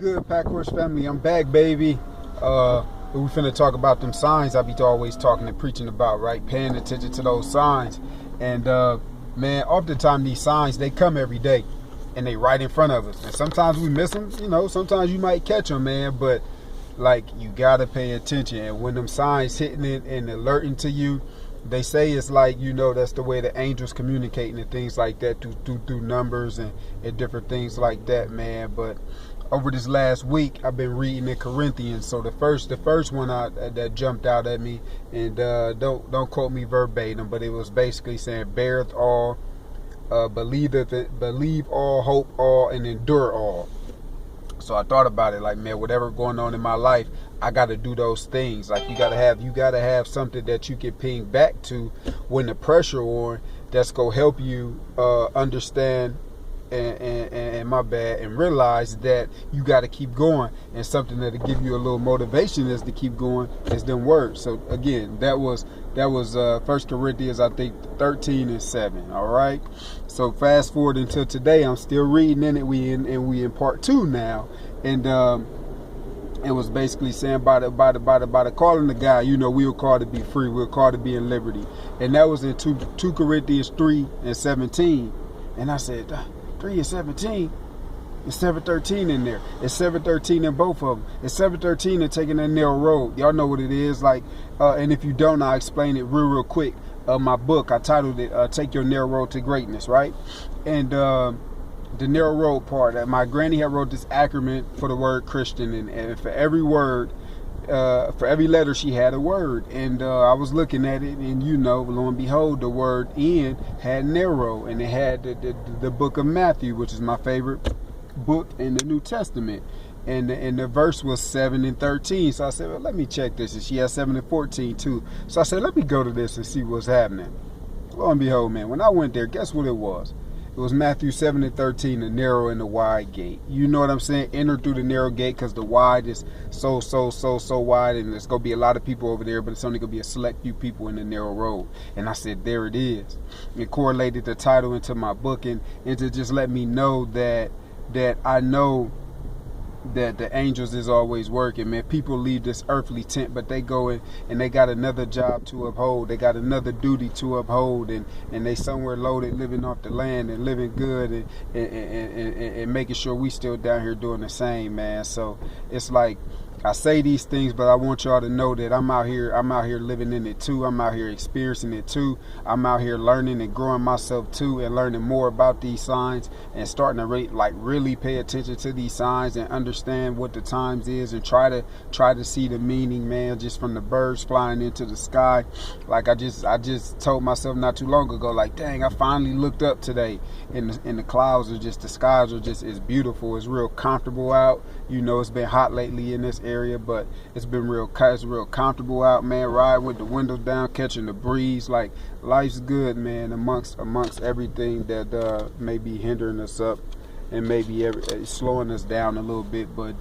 Good Pack Horse family, I'm back, baby. We finna talk about them signs I be always talking and preaching about, right? Paying attention to those signs. And man, oftentimes these signs, they come every day and they right in front of us. And sometimes we miss them, sometimes you might catch them, man, but like you gotta pay attention. And when them signs hitting it and alerting to you, they say it's like, that's the way the angels communicating and things like that through numbers and different things like that, man. But over this last week, I've been reading in Corinthians. So the first one that jumped out at me, and don't quote me verbatim, but it was basically saying, beareth all, believe all, hope all, and endure all. So I thought about it, like, man, whatever going on in my life, I got to do those things. Like you gotta have something that you can ping back to when the pressure on, that's gonna help you understand and my bad, and realize that you got to keep going, and something that'll give you a little motivation is to keep going is them words. So again, that was 1 Corinthians, I think 13:7. All right, so fast forward until today, I'm still reading in it. We in part 2 now, and it was basically saying by the calling the guy, we were called to be free, we were called to be in liberty, and that was in 2 Corinthians 3:17. And I said, 3:17, it's 7:13 in there. It's 7:13 in both of them. It's 7:13 in taking that narrow road. Y'all know what it is. Like, and if you don't, I'll explain it real quick. My book, I titled it "Take Your Narrow Road to Greatness," right? And the narrow road part, my granny had wrote this acronym for the word Christian, and for every word, for every letter, she had a word. And I was looking at it, and lo and behold, the word "in" had narrow, and it had the book of Matthew, which is my favorite book in the New Testament, and the verse was 7:13. So I said, well, let me check this, and she has 7:14 too. So I said, let me go to this and see what's happening. Lo and behold, man, when I went there, guess what it was? It was Matthew 7:13, the narrow and the wide gate. You know what I'm saying? Enter through the narrow gate, because the wide is so wide, and there's going to be a lot of people over there, but it's only going to be a select few people in the narrow road. And I said, there it is. It correlated the title into my book, and to just let me know that I know that the angels is always working, man. People leave this earthly tent, but they go in and they got another job to uphold. They got another duty to uphold, and they somewhere loaded, living off the land and living good, and making sure we still down here doing the same, man. So it's like, I say these things, but I want y'all to know that I'm out here living in it too. I'm out here experiencing it too. I'm out here learning and growing myself too, and learning more about these signs, and starting to really pay attention to these signs and understand what the times is, and try to see the meaning, man, just from the birds flying into the sky. Like I just told myself not too long ago, like, dang, I finally looked up today, and the clouds are just, the skies are just, it's beautiful. It's real comfortable out. It's been hot lately in this area, but it's real comfortable out, man. Riding with the windows down, catching the breeze. Like, life's good, man, amongst everything that may be hindering us up and maybe slowing us down a little bit. But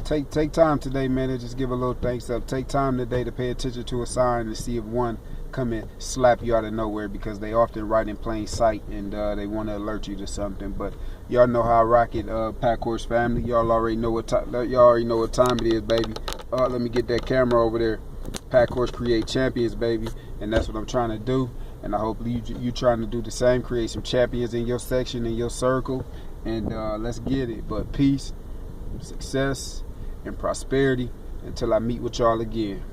take time today, man, to just give a little thanks up. Take time today to pay attention to a sign and see if one come and slap you out of nowhere, because they often right in plain sight, and they want to alert you to something. But y'all know how I rock it, Pack Horse family. Y'all already know what time it is, baby. Let me get that camera over there. Pack Horse create champions, baby, and that's what I'm trying to do. And I hope you trying to do the same. Create some champions in your section, in your circle, and let's get it. But peace, success, and prosperity until I meet with y'all again.